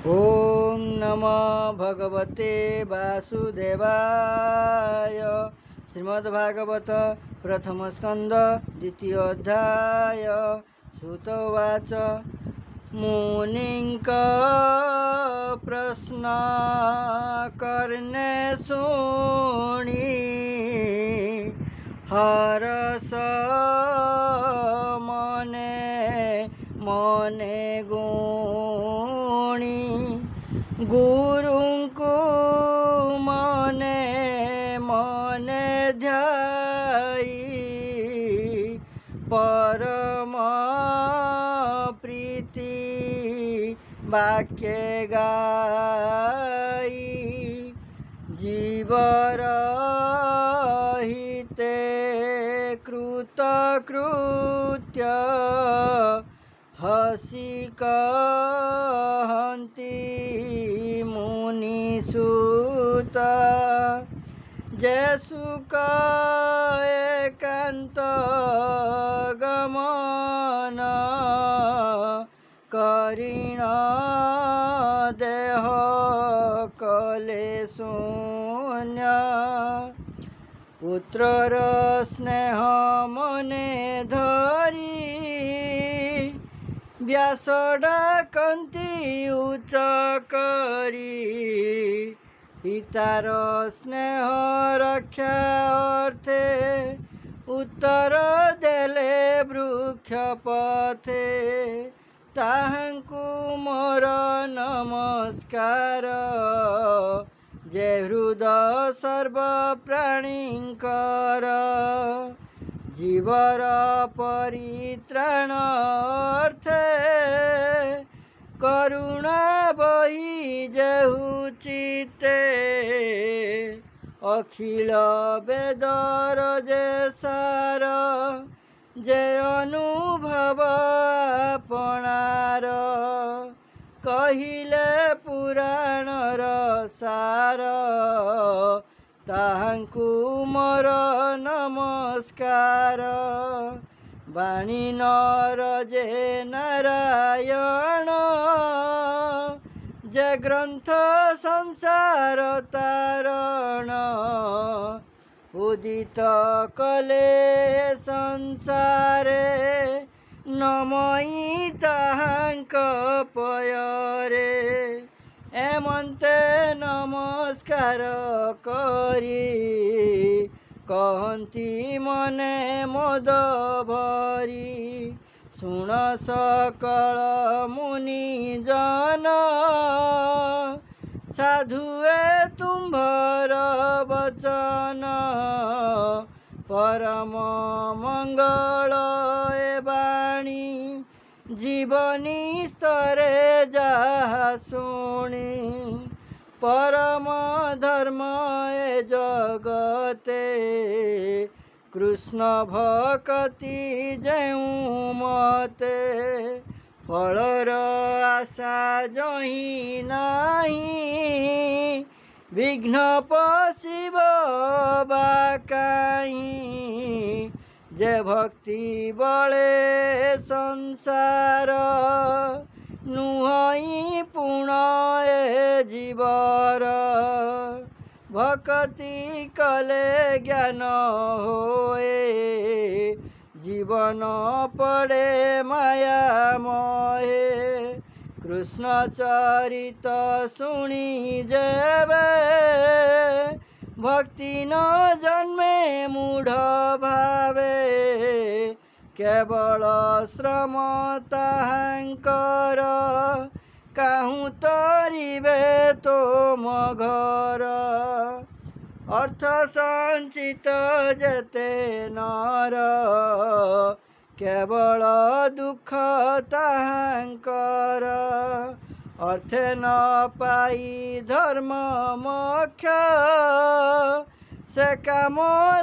ओम नमो भगवते वासुदेवाय। श्रीमद्भागवत प्रथम स्कंद द्वितीय अध्याय। सुतवाच मुनिंक प्रश्न करने शुणी हरस मने मने गुणी गुरु को मने मने ध्याई परम प्रीति वाक्य गाई जीवर हिते कृतकृत्य हसी कहन्ति मुनिसुत जेसुक एकांत गमन करिण देह कले शून्य पुत्रर स्नेह मने धरी व्यास डाकन्ति उच्च करी पितार स्नेह रक्षा अर्थे उत्तर देले वृक्ष पथे ताहांकु मोर नमस्कार जे हृदय सर्व प्राणींकर जीवर परित्राण अर्थे करुणा बही जेहु चिते अखिल वेदर जे सार जे अनुभव आपणार कहिले पुराणर सार ताहांकु मोर नमस्कार वाणी नर जे नारायण जे ग्रंथ संसार तारण उदित कले संसारे नमई ताहांक पयरे एमंते नमस्कार करी कहन्ति मने मद भरी सुन सकल मुनि जन साधुए तुम्भर वचन परम मंगल ए वाणी जीवनी स्तरे जहा शुणी परम धर्म ए जगते कृष्ण भक्ति जेउ मते फलर आशा जही नाही विघ्न पशिब बाकाई जे भक्ति बळे संसार नुहई पुण ए जीवर भक्ति कले ज्ञान होए जीवन पड़े माया मोहे कृष्ण चरित शुणी जेबे भक्ति न जन्मे मूढ़ भावे केवल श्रम ताहांकर काहू तरिबे तुम घर अर्थ संचित जेते नर केवल दुख ताहांकर अर्थे न पाई धर्म मोक्ष से काम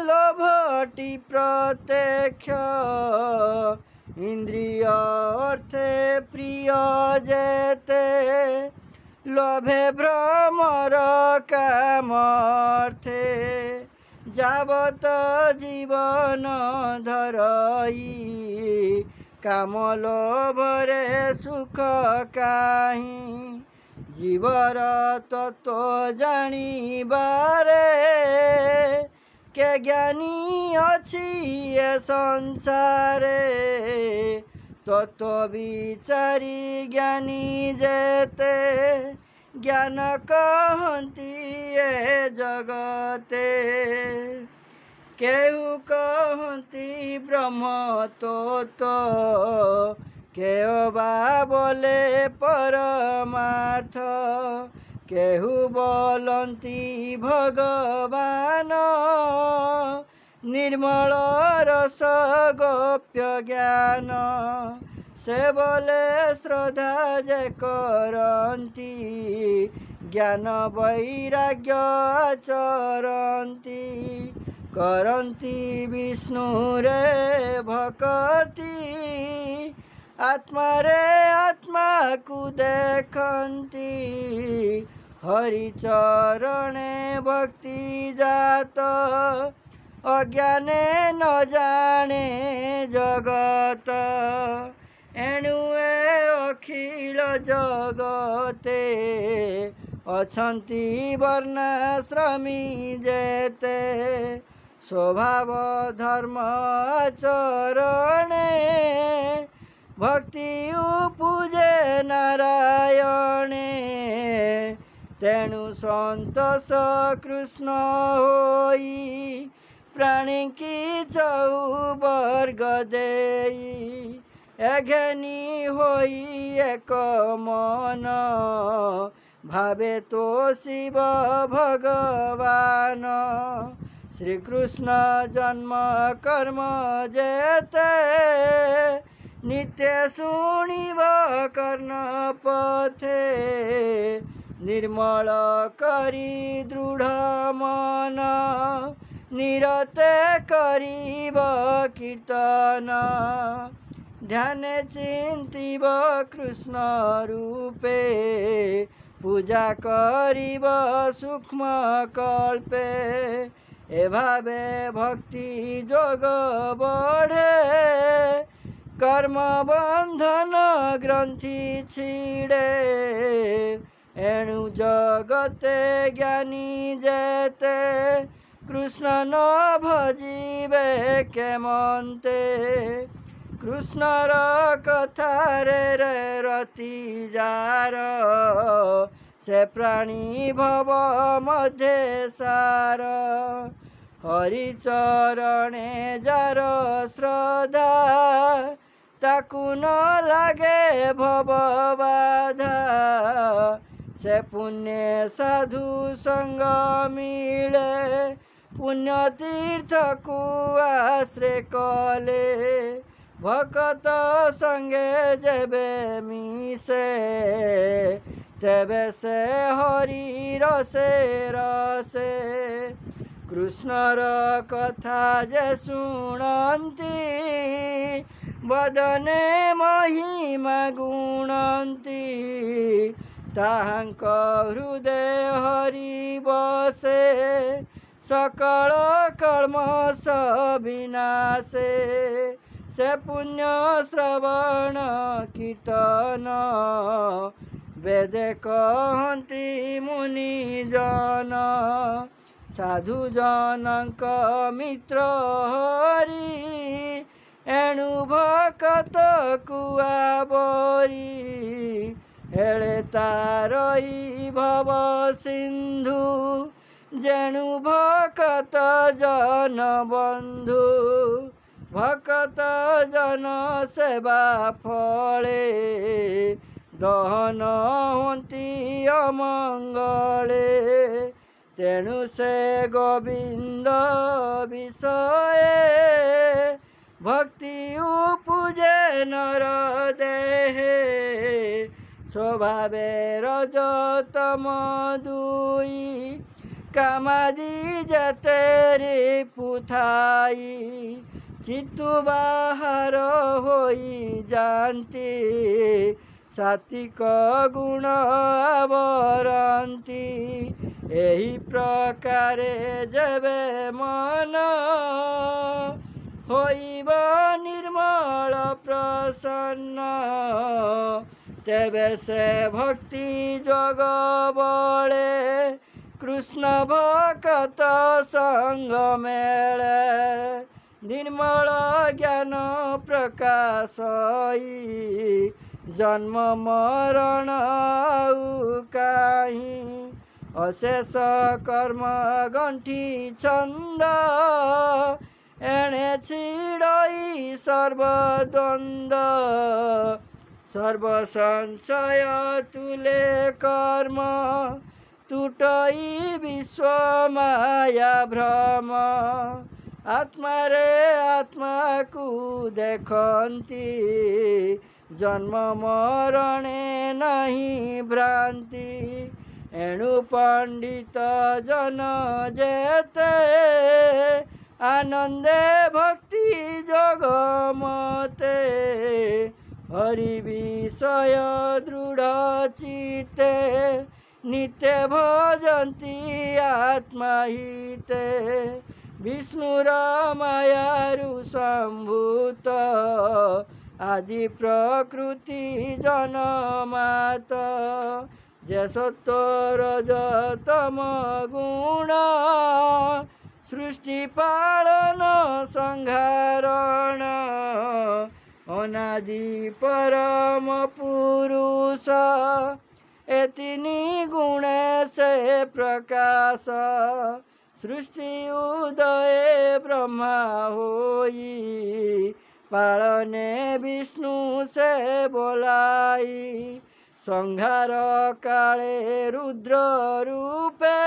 लोभटी प्रत्यक्ष इंद्रिय अर्थे प्रिय जेते लोभे भ्रमर कामर्थे जावत जीवन धरई काम लोभरे सुख काहीं जीवर तत्व जानिबारे के ज्ञानी अछि ए संसारे तत्व विचारी ज्ञानी जेते ज्ञान कहती ए जगते केहू कहती ब्रह्म तत्व केहू बा बोले परमार्थ केहू बोलती भगवान निर्मल रस गोप्य ज्ञान से बोले श्रद्धा जे करती ज्ञान वैराग्य आचरती करती विष्णु रे भक्ति आत्मा रे आत्मा को देखती हरि चरणे भक्ति जात अज्ञाने न जाने जगत एणु ए अखिल जगते अछंती वर्णाश्रमी जेते स्वभाव धर्म आचरणे भक्ति पूजे नारायणे तेणु संतोष कृष्ण होई प्राणी की चौवर्ग देई एघनी होई एक मन भावे तो शिव भगवान श्री कृष्ण जन्म कर्म जेते नित्य शुणिब कर्ण पथे निर्मल करी दृढ़ मन निरते करीब कीर्तन ध्यान चिंतिब कृष्ण रूपे पूजा करीब सूक्ष्म कल्पे एभावे भक्ति जोग बढ़े कर्म बंधन ग्रंथि छिड़े एणु जगते ज्ञानी जेते कृष्ण न भजिबे केमंते कृष्णर कथा रे रति जार से प्राणी भव मध्य सार हरि चरणे जार श्रद्धा ताकू न लागे भव बाधा से पुण्य साधु संग मिले पुण्य तीर्थ को आश्रय कले भक्त संगे जेबे मिसे तेबे से हरि रसे रसे कृष्णर कथा जे शुणन्ति बदने महिमा गुणन्ति ताहांक हृदय हरि बसे सकल कल्मष विनाशे से पुण्य श्रवण कीर्तन वेद कहन्ति मुनि जन साधु जनक मित्र हरि एणु भक्त कुआबरी हेले तारई भव सिंधु जेणु भक्त जन बंधु भक्त जन सेवा फले दहन होती अमंगले तेणु से गोविंद विषय भक्ति पूजे नर देहे स्वभावे रजतम दुई कामादि जतेरी पुथाई चित्तु बाहर होई जानती सात्विक गुण आवरती एही प्रकारे जेबे मन होइब निर्मल प्रसन्न तेबे से भक्ति जोग बळे कृष्ण भक्त संग मेळे निर्मल ज्ञान प्रकाशई जन्म मरण आउ काहि अशेष कर्म गंठी छंद एणे छिड़ई सर्वद्वंद सर्व संशय तुले कर्म टूटई विश्व माया भ्रम आत्मा रे आत्मा को देखती जन्म मरणे नहीं भ्रांति एणु पंडित जन जेते आनंदे भक्ति जगमते हरि विषय दृढ़ चिते नित्य भजन्ति आत्मा हिते विष्णुर मायारु संभूत आदि प्रकृति जनमात जे सत्व रज तम गुण सृष्टि पालन संहारण अनादि परम पुरुष एतिनी गुण से प्रकाश सृष्टि उदय ब्रह्मा होई पालने विष्णु से बोलाई संहार काले रुद्र रूपे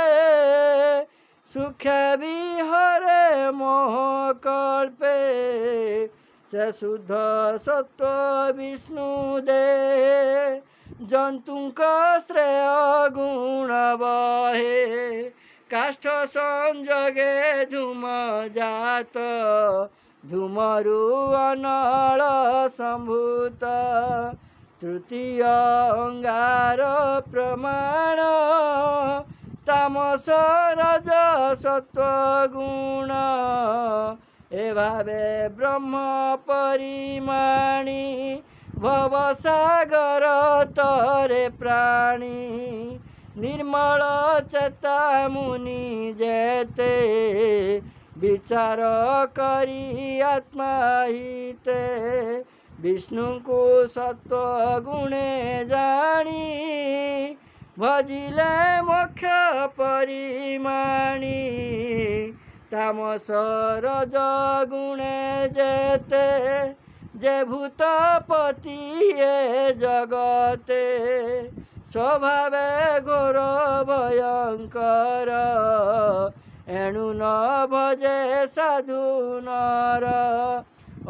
सुख विहरे मोह कल्पे से शुद्ध सत्व विष्णु दे जंतुका श्रेय गुण बहे काष्ठ संजगे धूम जात धूमरु अनल संभूत तृतीय अंगार प्रमाण तामस रज सत्व गुण ए भावे ब्रह्म परिमाणी भवसागर तरे प्राणी निर्मल चेता मुनि जेते विचार करी आत्मा हिते विष्णु को सत्व गुणे जानी भजिले मोक्ष परिमाणी तामस रज गुणे जेते जे भूतपति ए जगते स्वभावे घोर भयंकर एणु न भजे साधु नर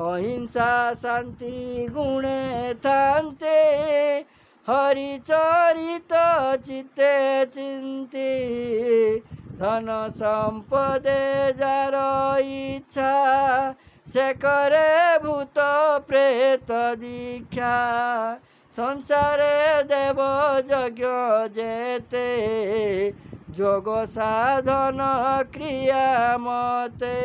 अहिंसा शांति गुणे थान्ते हरिचरित चित्ते चिंती धन संपदे जार इच्छा से करे भूत प्रेत दीक्षा संसारे देव यज्ञ जेते जोग साधन क्रिया मते।